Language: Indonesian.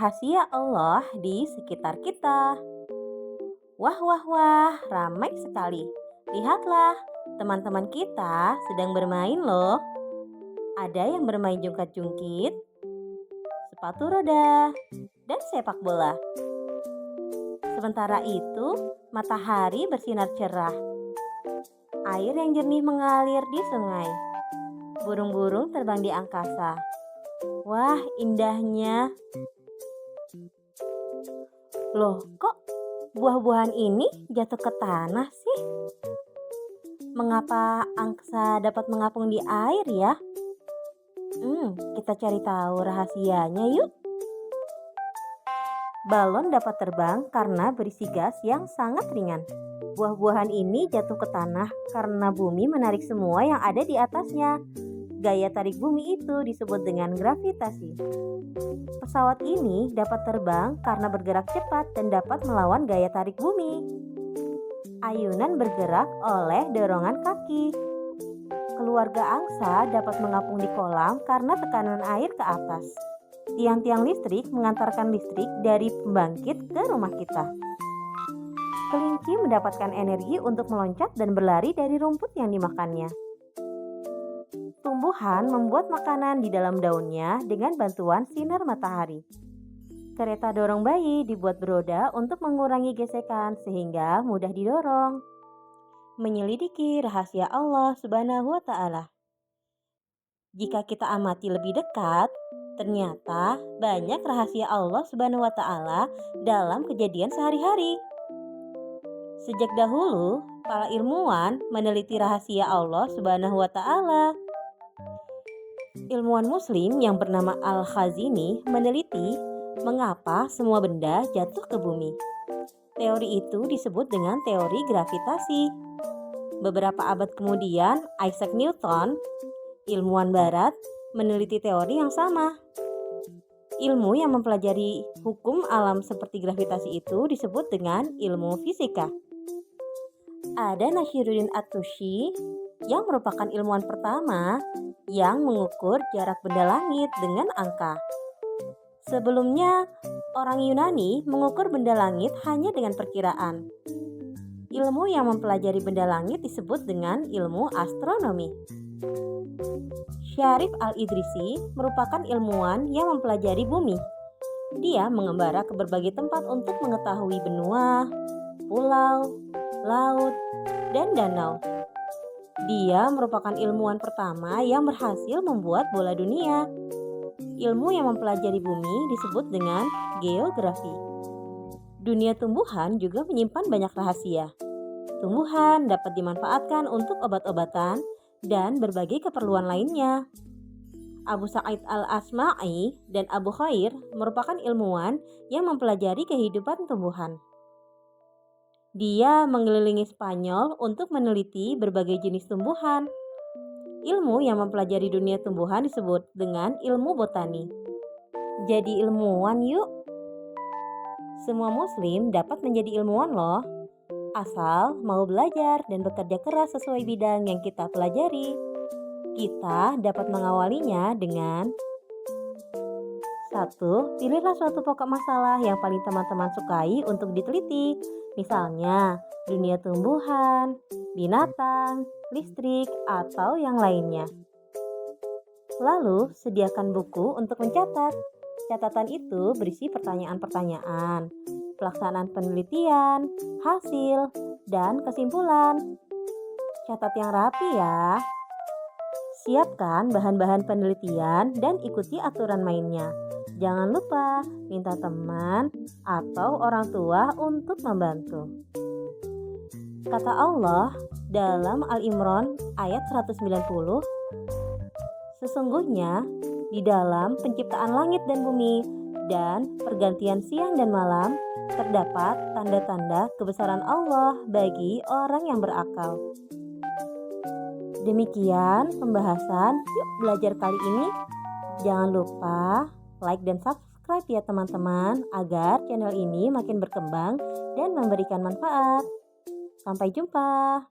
Rahasia Allah di sekitar kita. Wah, wah, wah, ramai sekali. Lihatlah, teman-teman kita sedang bermain loh. Ada yang bermain jungkat-jungkit, sepatu roda, dan sepak bola. Sementara itu, matahari bersinar cerah. Air yang jernih mengalir di sungai. Burung-burung terbang di angkasa. Wah, indahnya. Loh, kok buah-buahan ini jatuh ke tanah sih? Mengapa angsa dapat mengapung di air ya? Kita cari tahu rahasianya yuk. Balon dapat terbang karena berisi gas yang sangat ringan. Buah-buahan ini jatuh ke tanah karena bumi menarik semua yang ada di atasnya. Gaya tarik bumi itu disebut dengan gravitasi. Pesawat ini dapat terbang karena bergerak cepat dan dapat melawan gaya tarik bumi. Ayunan bergerak oleh dorongan kaki. Keluarga angsa dapat mengapung di kolam karena tekanan air ke atas. Tiang-tiang listrik mengantarkan listrik dari pembangkit ke rumah kita. Kelinci mendapatkan energi untuk meloncat dan berlari dari rumput yang dimakannya. Tumbuhan membuat makanan di dalam daunnya dengan bantuan sinar matahari. Kereta dorong bayi dibuat beroda untuk mengurangi gesekan sehingga mudah didorong. Menyelidiki rahasia Allah Subhanahu wa Ta'ala. Jika kita amati lebih dekat, ternyata banyak rahasia Allah Subhanahu wa Ta'ala dalam kejadian sehari-hari. Sejak dahulu, para ilmuwan meneliti rahasia Allah Subhanahu wa Ta'ala. Ilmuwan Muslim yang bernama Al-Khazini meneliti mengapa semua benda jatuh ke bumi. Teori itu disebut dengan teori gravitasi. Beberapa abad kemudian, Isaac Newton, ilmuwan barat, meneliti teori yang sama. Ilmu yang mempelajari hukum alam seperti gravitasi itu disebut dengan ilmu fisika. Ada Nashiruddin At-Tushi yang merupakan ilmuwan pertama yang mengukur jarak benda langit dengan angka. Sebelumnya, orang Yunani mengukur benda langit hanya dengan perkiraan. Ilmu yang mempelajari benda langit disebut dengan ilmu astronomi. Syarif Al-Idrisi merupakan ilmuwan yang mempelajari bumi. Dia mengembara ke berbagai tempat untuk mengetahui benua, pulau, laut, dan danau. Dia merupakan ilmuwan pertama yang berhasil membuat bola dunia. Ilmu yang mempelajari bumi disebut dengan geografi. Dunia tumbuhan juga menyimpan banyak rahasia. Tumbuhan dapat dimanfaatkan untuk obat-obatan dan berbagai keperluan lainnya. Abu Sa'id Al-Asma'i dan Abu Khair merupakan ilmuwan yang mempelajari kehidupan tumbuhan. Dia mengelilingi Spanyol untuk meneliti berbagai jenis tumbuhan. Ilmu yang mempelajari dunia tumbuhan disebut dengan ilmu botani. Jadi ilmuwan yuk. Semua muslim dapat menjadi ilmuwan loh, asal mau belajar dan bekerja keras sesuai bidang yang kita pelajari. Kita dapat mengawalinya dengan 1. Pilihlah suatu pokok masalah yang paling teman-teman sukai untuk diteliti. Misalnya, dunia tumbuhan, binatang, listrik, atau yang lainnya. Lalu, sediakan buku untuk mencatat. Catatan itu berisi pertanyaan-pertanyaan, pelaksanaan penelitian, hasil, dan kesimpulan. Catat yang rapi ya. Siapkan bahan-bahan penelitian dan ikuti aturan mainnya. Jangan lupa minta teman atau orang tua untuk membantu. Kata Allah dalam Al-Imran ayat 190, sesungguhnya di dalam penciptaan langit dan bumi dan pergantian siang dan malam terdapat tanda-tanda kebesaran Allah bagi orang yang berakal. Demikian pembahasan Yuk Belajar kali ini. Jangan lupa like dan subscribe ya teman-teman agar channel ini makin berkembang dan memberikan manfaat. Sampai jumpa.